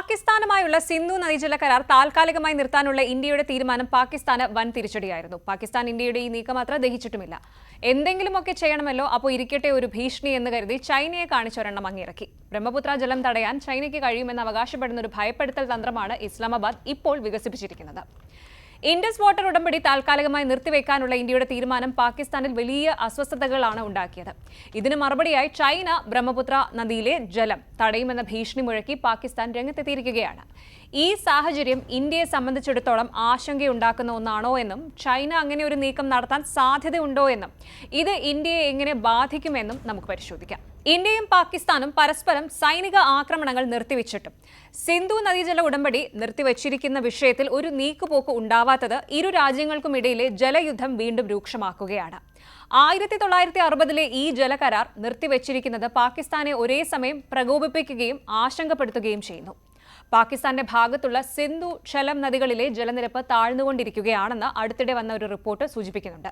പാകിസ്ഥാനുമായുള്ള സിന്ധു നദീജല കരാർ താൽക്കാലികമായി നിർത്താനുള്ള ഇന്ത്യയുടെ തീരുമാനം പാകിസ്ഥാന് വൻ തിരിച്ചടിയായിരുന്നു. പാകിസ്ഥാൻ ഇന്ത്യയുടെ ഈ നീക്കം അത്ര ദഹിച്ചിട്ടുമില്ല. എന്തെങ്കിലുമൊക്കെ ചെയ്യണമല്ലോ, അപ്പോൾ ഇരിക്കട്ടെ ഒരു ഭീഷണി എന്ന് കരുതി ചൈനയെ കാണിച്ചൊരെണ്ണം അങ്ങിറക്കി. ബ്രഹ്മപുത്ര ജലം തടയാൻ ചൈനയ്ക്ക് കഴിയുമെന്ന് അവകാശപ്പെടുന്ന ഒരു ഭയപ്പെടുത്തൽ തന്ത്രമാണ് ഇസ്ലാമാബാദ് ഇപ്പോൾ വികസിപ്പിച്ചിരിക്കുന്നത്. ഇൻഡസ് വാട്ടർ ഉടമ്പടി താൽക്കാലികമായി നിർത്തിവെക്കാനുള്ള ഇന്ത്യയുടെ തീരുമാനം പാകിസ്ഥാനിൽ വലിയ അസ്വസ്ഥതകളാണ് ഉണ്ടാക്കിയത്. ഇതിന് മറുപടിയായി ചൈന ബ്രഹ്മപുത്ര നദിയിലെ ജലം തടയുമെന്ന ഭീഷണി മുഴക്കി പാകിസ്ഥാൻ രംഗത്തെത്തിയിരിക്കുകയാണ്. ഈ സാഹചര്യം ഇന്ത്യയെ സംബന്ധിച്ചിടത്തോളം ആശങ്കയുണ്ടാക്കുന്ന ഒന്നാണോ എന്നും ചൈന അങ്ങനെ ഒരു നീക്കം നടത്താൻ സാധ്യതയുണ്ടോ എന്നും ഇത് ഇന്ത്യയെ എങ്ങനെ ബാധിക്കുമെന്നും നമുക്ക് പരിശോധിക്കാം. ഇന്ത്യയും പാകിസ്ഥാനും പരസ്പരം സൈനിക ആക്രമണങ്ങൾ നിർത്തിവെച്ചിട്ടും സിന്ധു നദീജല ഉടമ്പടി നിർത്തിവച്ചിരിക്കുന്ന വിഷയത്തിൽ ഒരു നീക്കുപോക്ക് ഉണ്ടാവാത്തത് ഇരു രാജ്യങ്ങൾക്കുമിടയിലെ ജലയുദ്ധം വീണ്ടും രൂക്ഷമാക്കുകയാണ്. 1960 ഈ ജലകരാർ നിർത്തിവച്ചിരിക്കുന്നത് പാകിസ്ഥാനെ ഒരേ സമയം പ്രകോപിപ്പിക്കുകയും ആശങ്കപ്പെടുത്തുകയും ചെയ്യുന്നു. പാകിസ്ഥാന്റെ ഭാഗത്തുള്ള സിന്ധു ഝലം നദികളിലെ ജലനിരപ്പ് താഴ്ന്നുകൊണ്ടിരിക്കുകയാണെന്ന് അടുത്തിടെ വന്ന ഒരു റിപ്പോർട്ട് സൂചിപ്പിക്കുന്നുണ്ട്.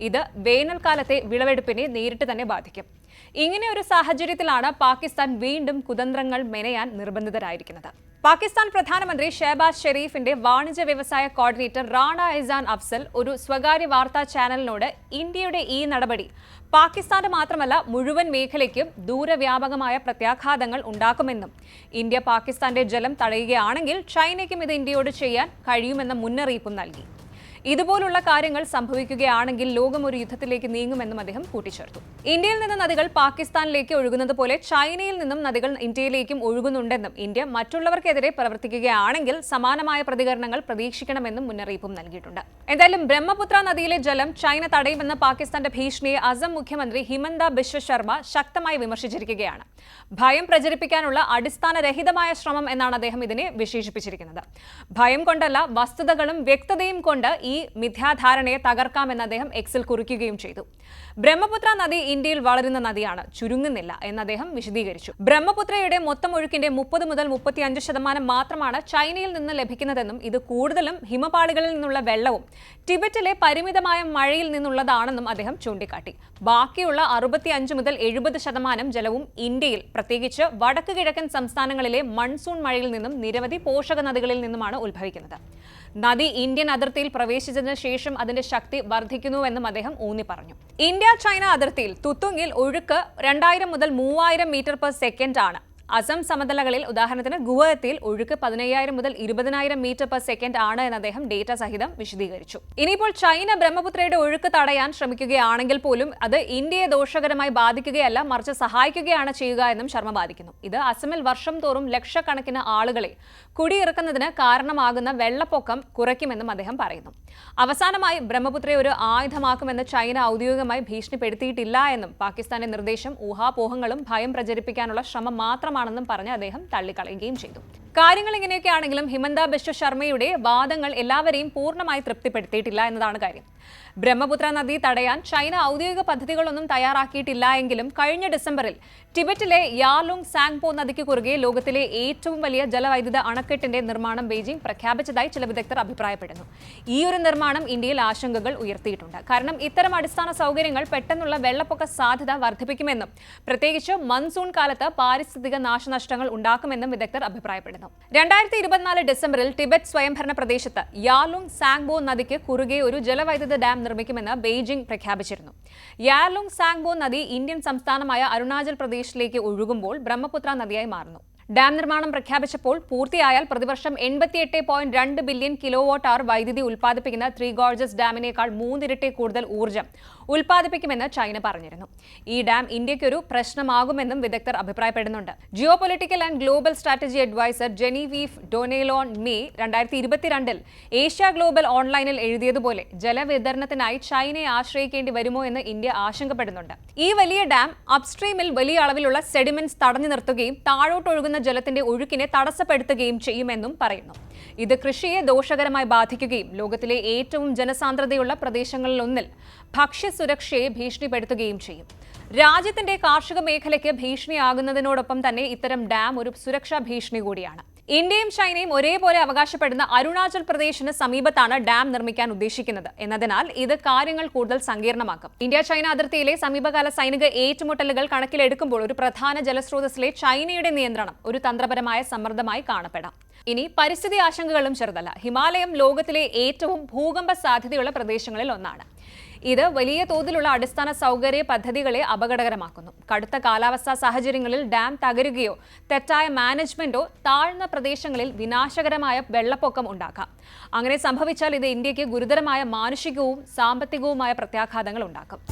ഇത് വേനൽക്കാലത്തെ വിളവെടുപ്പിനെ നേരിട്ട് തന്നെ ബാധിക്കും. ഇങ്ങനെ ഒരു സാഹചര്യത്തിലാണ് പാകിസ്ഥാൻ വീണ്ടും കുതന്ത്രങ്ങൾ മെനയാൻ നിർബന്ധിതരായിരിക്കുന്നത്. പാകിസ്ഥാൻ പ്രധാനമന്ത്രി ഷെഹബാസ് ഷെരീഫിന്റെ വാണിജ്യ വ്യവസായ കോർഡിനേറ്റർ റാണ എഹ്സാൻ അഫ്സൽ ഒരു സ്വകാര്യ വാർത്താ ചാനലിനോട് ഇന്ത്യയുടെ ഈ നടപടി പാകിസ്ഥാന് മാത്രമല്ല മുഴുവൻ മേഖലയ്ക്കും ദൂരവ്യാപകമായ പ്രത്യാഘാതങ്ങൾ ഉണ്ടാക്കുമെന്നും ഇന്ത്യ പാകിസ്ഥാന്റെ ജലം തടയുകയാണെങ്കിൽ ചൈനയ്ക്കും ഇത് ഇന്ത്യയോട് ചെയ്യാൻ കഴിയുമെന്ന മുന്നറിയിപ്പും നൽകി. ഇതുപോലുള്ള കാര്യങ്ങൾ സംഭവിക്കുകയാണെങ്കിൽ ലോകം ഒരു യുദ്ധത്തിലേക്ക് നീങ്ങുമെന്നും അദ്ദേഹം കൂട്ടിച്ചേർത്തു. ഇന്ത്യയിൽ നിന്ന് നദികൾ പാകിസ്ഥാനിലേക്ക് ഒഴുകുന്നത് പോലെ ചൈനയിൽ നിന്നും നദികൾ ഇന്ത്യയിലേക്കും ഒഴുകുന്നുണ്ടെന്നും ഇന്ത്യ മറ്റുള്ളവർക്കെതിരെ പ്രവർത്തിക്കുകയാണെങ്കിൽ സമാനമായ പ്രതികരണങ്ങൾ പ്രതീക്ഷിക്കണമെന്നും മുന്നറിയിപ്പും നൽകിയിട്ടുണ്ട്. എന്തായാലും ബ്രഹ്മപുത്ര നദിയിലെ ജലം ചൈന തടയുമെന്ന പാകിസ്ഥാന്റെ ഭീഷണിയെ അസം മുഖ്യമന്ത്രി ഹിമന്ത ബിശ്വ ശർമ്മ ശക്തമായി വിമർശിച്ചിരിക്കുകയാണ്. ഭയം പ്രചരിപ്പിക്കാനുള്ള അടിസ്ഥാനരഹിതമായ ശ്രമം എന്നാണ് അദ്ദേഹം ഇതിനെ വിശേഷിപ്പിച്ചിരിക്കുന്നത്. ഭയം കൊണ്ടല്ല, വസ്തുതകളും വ്യക്തതയും കൊണ്ട് ഈ മിഥ്യാധാരണയെ തകർക്കാമെന്ന് അദ്ദേഹം എക്സിൽ കുറിക്കുകയും ചെയ്തു. ബ്രഹ്മപുത്ര നദി ഇന്ത്യയിൽ വളരുന്ന നദിയാണ്, ചുരുങ്ങുന്നില്ല എന്ന് അദ്ദേഹം വിശദീകരിച്ചു. ബ്രഹ്മപുത്രയുടെ മൊത്തം ഒഴുക്കിന്റെ 30 മുതൽ 35% മാത്രമാണ് ചൈനയിൽ നിന്ന് ലഭിക്കുന്നതെന്നും ഇത് കൂടുതലും ഹിമപാളികളിൽ നിന്നുള്ള വെള്ളവും ടിബറ്റിലെ പരിമിതമായ മഴയിൽ നിന്നുള്ളതാണെന്നും അദ്ദേഹം ചൂണ്ടിക്കാട്ടി. ബാക്കിയുള്ള 65 മുതൽ 70% ജലവും ഇന്ത്യയിൽ, പ്രത്യേകിച്ച് വടക്ക് കിഴക്കൻ സംസ്ഥാനങ്ങളിലെ മൺസൂൺ മഴയിൽ നിന്നും നിരവധി പോഷക നദികളിൽ നിന്നുമാണ് ഉത്ഭവിക്കുന്നത്. നദി ഇന്ത്യൻ അതിർത്തിയിൽ പ്രവേശിച്ചതിന് ശേഷം അതിന്റെ ശക്തി വർദ്ധിക്കുന്നുവെന്നും അദ്ദേഹം ഊന്നി പറഞ്ഞു. ഇന്ത്യ ചൈന അതിർത്തിയിൽ തുത്തുങ്ങിൽ ഒഴുക്ക് 2000 മുതൽ 3000 മീറ്റർ/സെക്കൻഡ് ആണ്. അസം സമതലകളിൽ ഉദാഹരണത്തിന് ഗുവാഹത്തിയിൽ ഒഴുക്ക് 15000 മുതൽ 20000 മീറ്റർ/സെക്കൻഡ് ആണ് എന്ന് അദ്ദേഹം ഡേറ്റ സഹിതം വിശദീകരിച്ചു. ഇനിയിപ്പോൾ ചൈന ബ്രഹ്മപുത്രയുടെ ഒഴുക്ക് തടയാൻ ശ്രമിക്കുകയാണെങ്കിൽ പോലും അത് ഇന്ത്യയെ ദോഷകരമായി ബാധിക്കുകയല്ല, മറിച്ച് സഹായിക്കുകയാണ് ചെയ്യുക എന്നും ശർമ്മ വാദിക്കുന്നു. ഇത് അസമിൽ വർഷം തോറും ലക്ഷക്കണക്കിന് ആളുകളെ കുടിയിറക്കുന്നതിന് കാരണമാകുന്ന വെള്ളപ്പൊക്കം കുറയ്ക്കുമെന്നും അദ്ദേഹം പറയുന്നു. അവസാനമായി ബ്രഹ്മപുത്രയെ ഒരു ആയുധമാക്കുമെന്ന് ചൈന ഔദ്യോഗികമായി ഭീഷണിപ്പെടുത്തിയിട്ടില്ല എന്നും പാകിസ്ഥാന്റെ നിർദ്ദേശം ഊഹാപോഹങ്ങളും ഭയം പ്രചരിപ്പിക്കാനുള്ള ശ്രമം മാത്രമാണെന്നും പറഞ്ഞ് അദ്ദേഹം തള്ളിക്കളയുകയും ചെയ്തു. കാര്യങ്ങൾ ഇങ്ങനെയൊക്കെയാണെങ്കിലും ഹിമന്ത ബിശ്വ ശർമ്മയുടെ വാദങ്ങൾ എല്ലാവരെയും പൂർണ്ണമായി തൃപ്തിപ്പെടുത്തിയിട്ടില്ല എന്നതാണ് കാര്യം. ബ്രഹ്മപുത്ര നദി തടയാൻ ചൈന ഔദ്യോഗിക പദ്ധതികളൊന്നും തയ്യാറാക്കിയിട്ടില്ല എങ്കിലും കഴിഞ്ഞ ഡിസംബറിൽ ടിബറ്റിലെ യാലുങ് സാങ്പോ നദിക്ക് കുറുകെ ലോകത്തിലെ ഏറ്റവും വലിയ ജലവൈദ്യുത അണക്കെട്ടിന്റെ നിർമ്മാണം ബെയ്ജിംഗ് പ്രഖ്യാപിച്ചതായി ചില വിദഗ്ധർ അഭിപ്രായപ്പെടുന്നു. ഈ ഒരു നിർമ്മാണം ഇന്ത്യയിൽ ആശങ്കകൾ ഉയർത്തിയിട്ടുണ്ട്. കാരണം ഇത്തരം അടിസ്ഥാന സൗകര്യങ്ങൾ പെട്ടെന്നുള്ള വെള്ളപ്പൊക്ക സാധ്യത വർദ്ധിപ്പിക്കുമെന്നും പ്രത്യേകിച്ച് മൺസൂൺ കാലത്ത് പാരിസ്ഥിതിക നാശനഷ്ടങ്ങൾ ഉണ്ടാക്കുമെന്നും വിദഗ്ധർ അഭിപ്രായപ്പെടുന്നു. 2024 ഡിസംബറിൽ ടിബറ്റ് സ്വയംഭരണ പ്രദേശത്ത് യാലുങ് സാങ്പോ നദിക്ക് കുറുകെ ഒരു ജലവൈദ്യുത ഡാം നിർമ്മിക്കുമെന്ന് ബെയ്ജിംഗ് പ്രഖ്യാപിച്ചിരുന്നു. യാലുങ് സാങ്പോ നദി ഇന്ത്യൻ സംസ്ഥാനമായ അരുണാചൽ പ്രദേശിലേക്ക് ഒഴുകുമ്പോൾ ബ്രഹ്മപുത്ര നദിയായി മാറുന്നു. ഡാം നിർമ്മാണം പ്രഖ്യാപിച്ചപ്പോൾ പൂർത്തിയായാൽ പ്രതിവർഷം 88.2 ബില്യൺ കിലോവാട്ട് അവർ വൈദ്യുതി ഉൽപ്പാദിപ്പിക്കുന്ന ത്രീ ഗോർജസ് ഡാമിനേക്കാൾ 3 ഇരട്ടി കൂടുതൽ ഊർജ്ജം ഉൽപ്പാദിപ്പിക്കുമെന്ന് ചൈന പറഞ്ഞിരുന്നു. ഈ ഡാം ഇന്ത്യയ്ക്കൊരു പ്രശ്നമാകുമെന്നും വിദഗ്ധർ അഭിപ്രായപ്പെടുന്നുണ്ട്. Geopolitical and global strategy adviser Genevieve Donnellon May 2022 Asia global ഓൺലൈനിൽ എഴുതിയതുപോലെ ജലവിതരണത്തിനായി ചൈനയെ ആശ്രയിക്കേണ്ടി വരുമോ എന്ന് ഇന്ത്യ ആശങ്കപ്പെടുന്നുണ്ട്. ഈ വലിയ ഡാം അപ്സ്ട്രീമിൽ വലിയ അളവിലുള്ള സെഡിമെന്റ്സ് തടഞ്ഞു നിർത്തുകയും താഴോട്ടൊഴുകുന്ന ജലത്തിന്റെ ഒഴുക്കിനെ തടസ്സപ്പെടുത്തുകയും ചെയ്യുമെന്നും പറയുന്നു. ഇത് കൃഷിയെ ദോഷകരമായി ബാധിക്കുകയും ലോകത്തിലെ ഏറ്റവും ജനസാന്ദ്രതയുള്ള പ്രദേശങ്ങളിലൊന്നിൽ ഭക്ഷ്യസുരക്ഷയെ ഭീഷണിപ്പെടുത്തുകയും ചെയ്യും. രാജ്യത്തിന്റെ കാർഷിക മേഖലയ്ക്ക് ഭീഷണിയാകുന്നതിനോടൊപ്പം തന്നെ ഇത്തരം ഡാം ഒരു സുരക്ഷാ ഭീഷണി കൂടിയാണ്. ഇന്ത്യയും ചൈനയും ഒരേപോലെ അവകാശപ്പെടുന്ന അരുണാചൽ പ്രദേശിന് സമീപത്താണ് ഡാം നിർമ്മിക്കാൻ ഉദ്ദേശിക്കുന്നത് എന്നതിനാൽ ഇത് കാര്യങ്ങൾ കൂടുതൽ സങ്കീർണമാക്കും. ഇന്ത്യ ചൈന അതിർത്തിയിലെ സമീപകാല സൈനിക ഏറ്റുമുട്ടലുകൾ കണക്കിലെടുക്കുമ്പോൾ ഒരു പ്രധാന ജലസ്രോതസ്സിലെ ചൈനയുടെ നിയന്ത്രണം ഒരു തന്ത്രപരമായ സമ്മർദ്ദമായി കാണപ്പെടാം. ഇനി പരിസ്ഥിതി ആശങ്കകളും ചെറുതല്ല. ഹിമാലയം ലോകത്തിലെ ഏറ്റവും ഭൂകമ്പ സാധ്യതയുള്ള പ്രദേശങ്ങളിൽ ഒന്നാണ്. ഇത് വലിയ തോതിലുള്ള അടിസ്ഥാന സൗകര്യ പദ്ധതികളെ അപകടകരമാക്കുന്നു. കടുത്ത കാലാവസ്ഥാ സാഹചര്യങ്ങളിൽ ഡാം തകരുകയോ തെറ്റായ മാനേജ്മെന്റോ താഴ്ന്ന പ്രദേശങ്ങളിൽ വിനാശകരമായ വെള്ളപ്പൊക്കം ഉണ്ടാക്കാം. അങ്ങനെ സംഭവിച്ചാൽ ഇത് ഇന്ത്യക്ക് ഗുരുതരമായ മാനുഷികവും സാമ്പത്തികവുമായ പ്രത്യാഘാതങ്ങൾ ഉണ്ടാക്കും.